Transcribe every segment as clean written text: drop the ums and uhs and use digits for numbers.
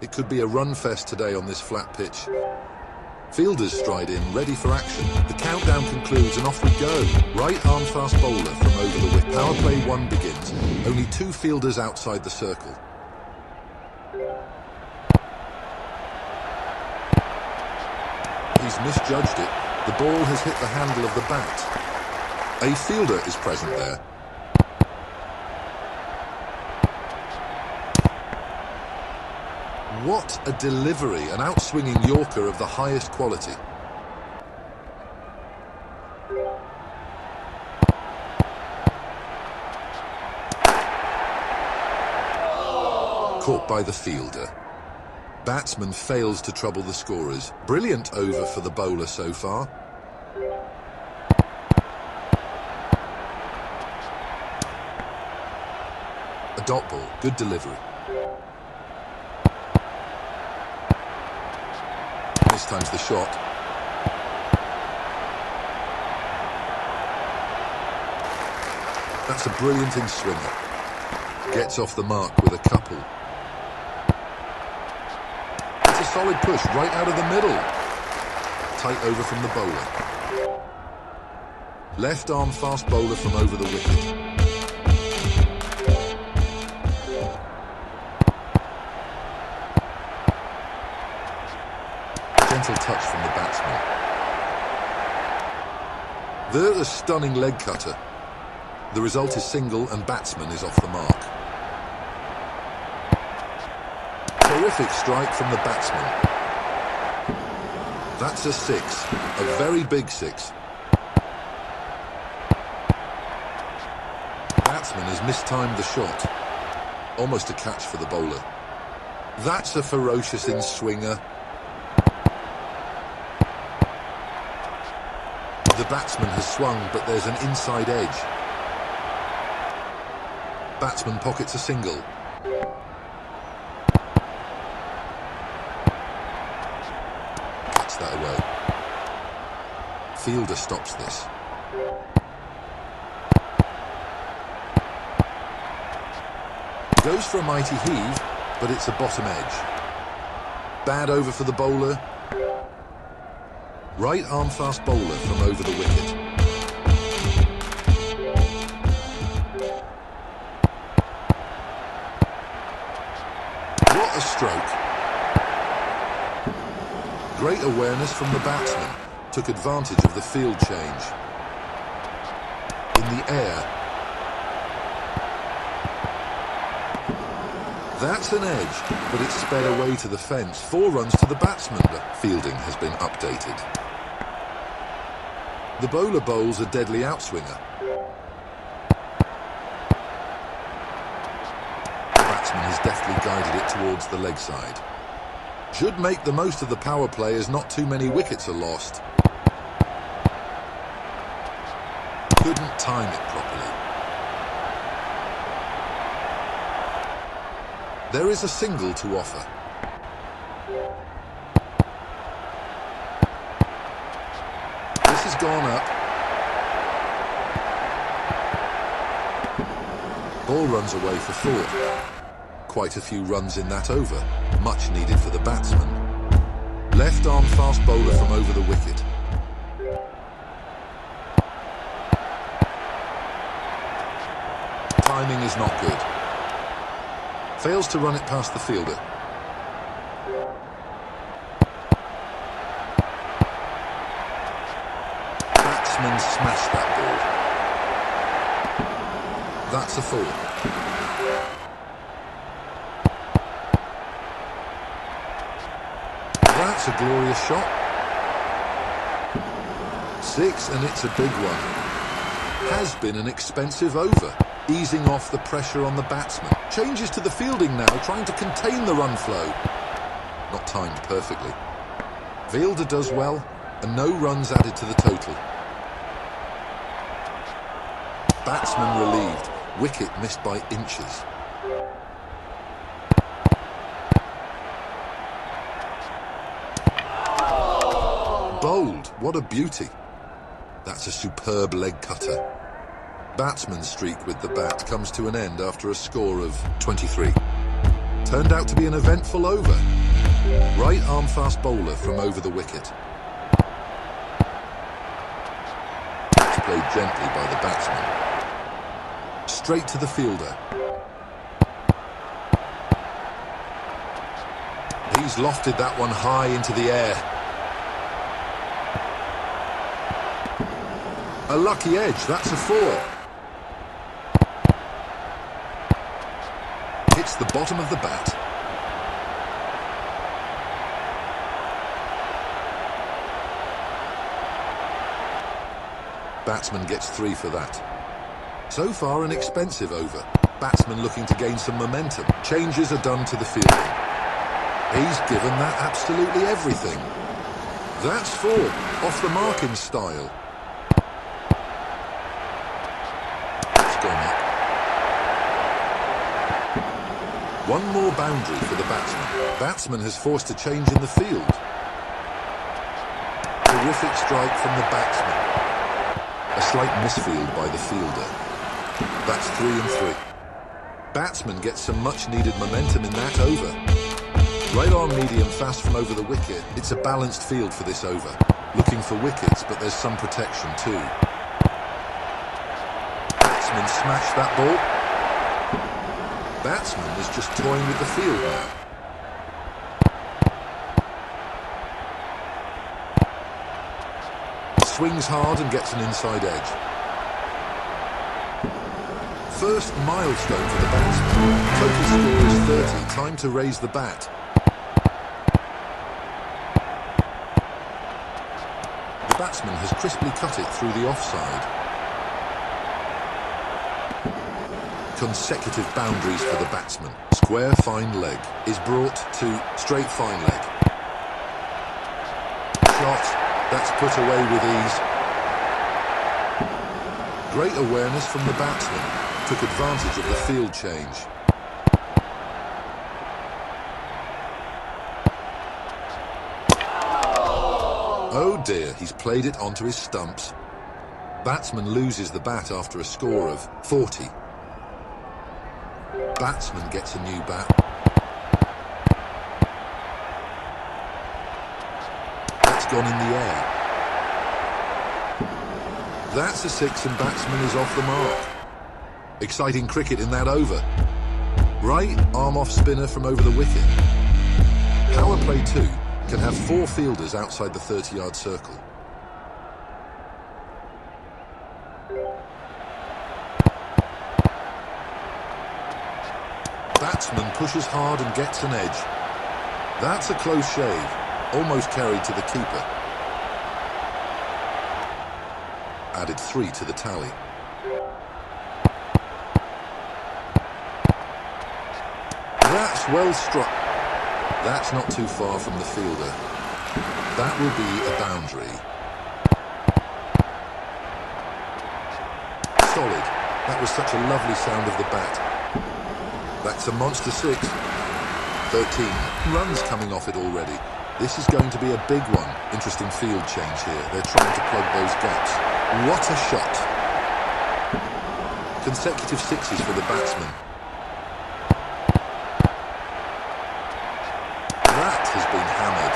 It could be a run fest today on this flat pitch. Fielders stride in, ready for action. The countdown concludes and off we go. Right arm fast bowler from over the wicket. Power play 1 begins. Only 2 fielders outside the circle. He's misjudged it. The ball has hit the handle of the bat. A fielder is present there. What a delivery, an outswinging Yorker of the highest quality. Caught by the fielder. Batsman fails to trouble the scorers. Brilliant over for the bowler so far. A dot ball, good delivery. This time's the shot. That's a brilliant in-swinger. Gets off the mark with a couple. It's a solid push right out of the middle. Tight over from the bowler. Left arm fast bowler from over the wicket. Gentle touch from the batsman. There's a stunning leg cutter. The result is single and batsman is off the mark. Terrific strike from the batsman. That's a 6, a very big 6. Batsman has mistimed the shot. Almost a catch for the bowler. That's a ferocious in-swinger. The batsman has swung, but there's an inside edge. Batsman pockets a single. Cuts that away. Fielder stops this. Goes for a mighty heave, but it's a bottom edge. Bad over for the bowler. Right arm fast bowler from over the wicket. What a stroke. Great awareness from the batsman. Took advantage of the field change. In the air. That's an edge, but it's sped away to the fence. 4 runs to the batsman, but fielding has been updated. The bowler bowls a deadly outswinger. The batsman has deftly guided it towards the leg side. Should make the most of the power play as not too many wickets are lost. Couldn't time it properly. There is a single to offer. This has gone up. Ball runs away for 4. Quite a few runs in that over. Much needed for the batsman. Left arm fast bowler from over the wicket. Timing is not good. Fails to run it past the fielder. Batsman smashed that ball. That's a 4. That's a glorious shot. 6, and it's a big one. Has been an expensive over. Easing off the pressure on the batsman. Changes to the fielding now, trying to contain the run flow. Not timed perfectly. Fielder does well, and no runs added to the total. Batsman relieved. Wicket missed by inches. Bowled. What a beauty. That's a superb leg cutter. Batsman's streak with the bat comes to an end after a score of 23. Turned out to be an eventful over. Right arm fast bowler from over the wicket. It's played gently by the batsman. Straight to the fielder. He's lofted that one high into the air. A lucky edge, that's a 4. Hits the bottom of the bat. Batsman gets 3 for that. So far an expensive over. Batsman looking to gain some momentum. Changes are done to the fielding. He's given that absolutely everything. That's 4, off the mark in style. It's gone up. One more boundary for the batsman. Batsman has forced a change in the field. Terrific strike from the batsman. A slight misfield by the fielder. That's 3 and 3. Batsman gets some much-needed momentum in that over. Right arm medium fast from over the wicket. It's a balanced field for this over. Looking for wickets, but there's some protection too. Batsman smashed that ball. Batsman is just toying with the field now. Swings hard and gets an inside edge. First milestone for the batsman. Total score is 30. Time to raise the bat. The batsman has crisply cut it through the offside. Consecutive boundaries for the batsman. Square fine leg is brought to straight fine leg. Shot. That's put away with ease. Great awareness from the batsman. Took advantage of the field change. Oh dear, he's played it onto his stumps. Batsman loses the bat after a score of 40. Batsman gets a new bat. That's gone in the air. That's a 6 and batsman is off the mark. Exciting cricket in that over. Right arm off spinner from over the wicket. Power play 2 can have 4 fielders outside the 30-yard circle. Batsman pushes hard and gets an edge. That's a close shave, almost carried to the keeper. Added 3 to the tally. That's well struck. That's not too far from the fielder. That will be a boundary. Solid. That was such a lovely sound of the bat. That's a monster 6. 13 runs coming off it already. This is going to be a big one. Interesting field change here. They're trying to plug those gaps. What a shot. Consecutive 6s for the batsman. That has been hammered.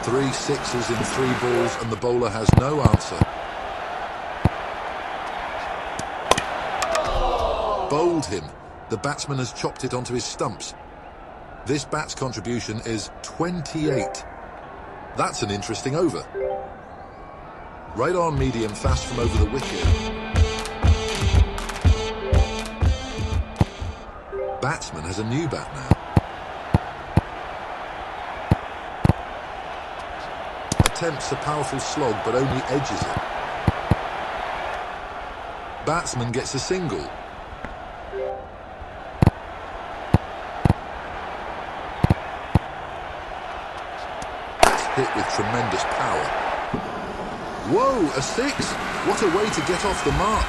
3 6s in 3 balls and the bowler has no answer. Bowled him. The batsman has chopped it onto his stumps. This bat's contribution is 28. That's an interesting over. Right arm medium fast from over the wicket. Batsman has a new bat now. Attempts a powerful slog but only edges it. Batsman gets a single. Hit with tremendous power. Whoa, a 6! What a way to get off the mark.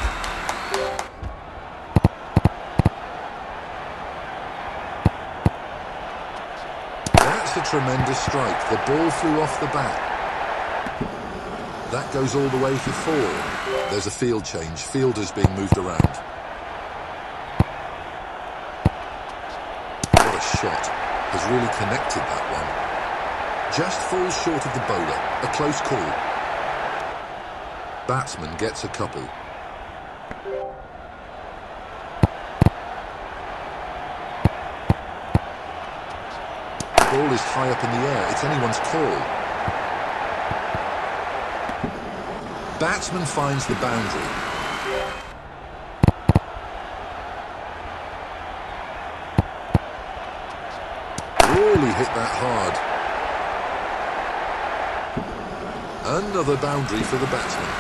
That's a tremendous strike. The ball flew off the bat. That goes all the way for 4. There's a field change. Fielders being moved around. shot has really connected that one. Just falls short of the bowler. A close call. Batsman gets a couple. The ball is high up in the air. It's anyone's call. Batsman finds the boundary. Really hit that hard. Another boundary for the batsman.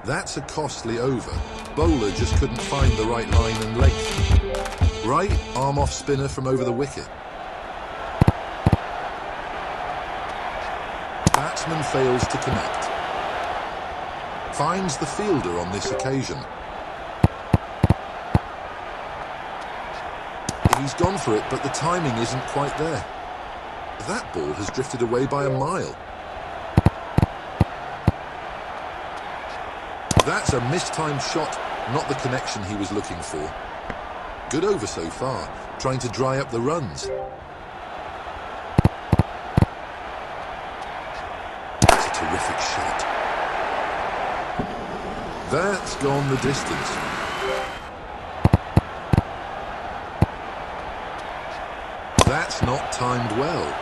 That's a costly over. Bowler just couldn't find the right line and length. Right arm off spinner from over the wicket. Batsman fails to connect. Finds the fielder on this occasion. He's gone for it, but the timing isn't quite there. That ball has drifted away by a mile. That's a mistimed shot, not the connection he was looking for. Good over so far, trying to dry up the runs. That's a terrific shot. That's gone the distance. That's not timed well.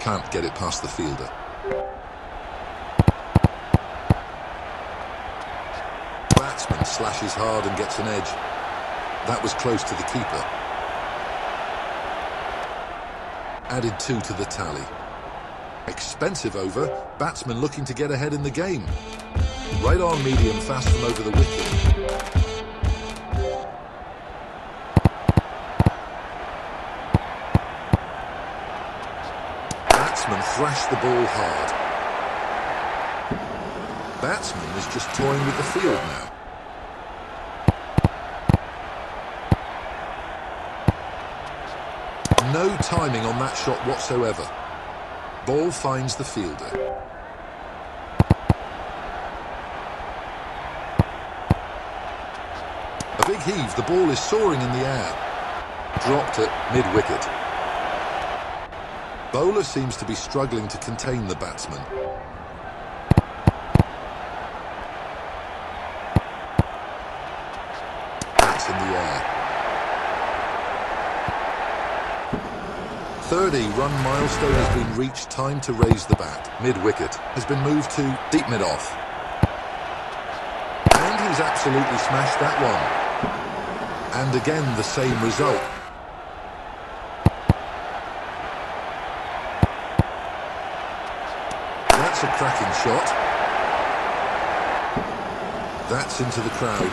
Can't get it past the fielder. Batsman slashes hard and gets an edge. That was close to the keeper. Added 2 to the tally. Expensive over. Batsman looking to get ahead in the game. Right arm medium fast from over the wicket. Batsman thrashed the ball hard. Batsman is just toying with the field now. No timing on that shot whatsoever. Ball finds the fielder. A big heave, the ball is soaring in the air. Dropped at mid-wicket. Bowler seems to be struggling to contain the batsman. That's in the air. 30-run milestone has been reached. Time to raise the bat. Mid-wicket has been moved to deep mid-off. And he's absolutely smashed that one. And again, the same result. That's a cracking shot. That's into the crowd.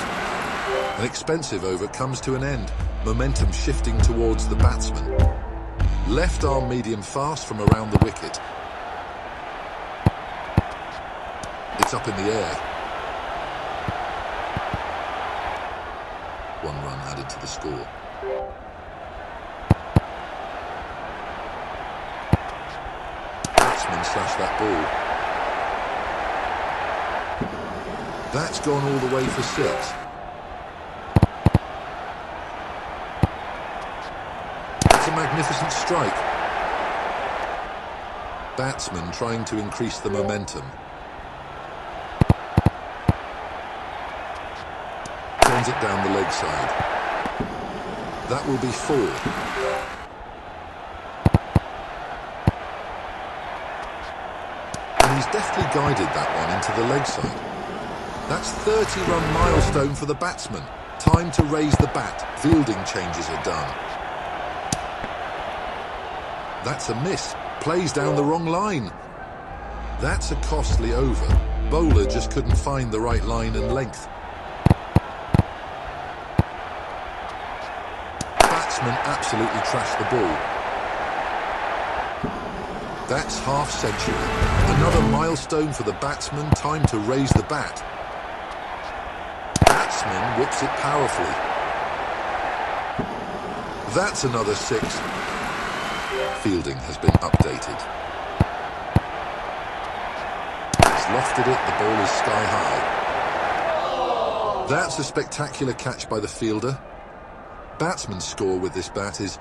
An expensive over comes to an end. Momentum shifting towards the batsman. Left arm medium fast from around the wicket. It's up in the air. 1 run added to the score. Batsman slashed that ball. That's gone all the way for 6. A magnificent strike. Batsman trying to increase the momentum. Turns it down the leg side. That will be 4. And he's deftly guided that one into the leg side. That's 30-run milestone for the batsman. Time to raise the bat. Fielding changes are done. That's a miss. Plays down the wrong line. That's a costly over. Bowler just couldn't find the right line and length. Batsman absolutely trashed the ball. That's half century. Another milestone for the batsman. Time to raise the bat. Batsman whips it powerfully. That's another 6. Fielding has been updated. He's lofted it, the ball is sky high. That's a spectacular catch by the fielder. batsman's score with this bat is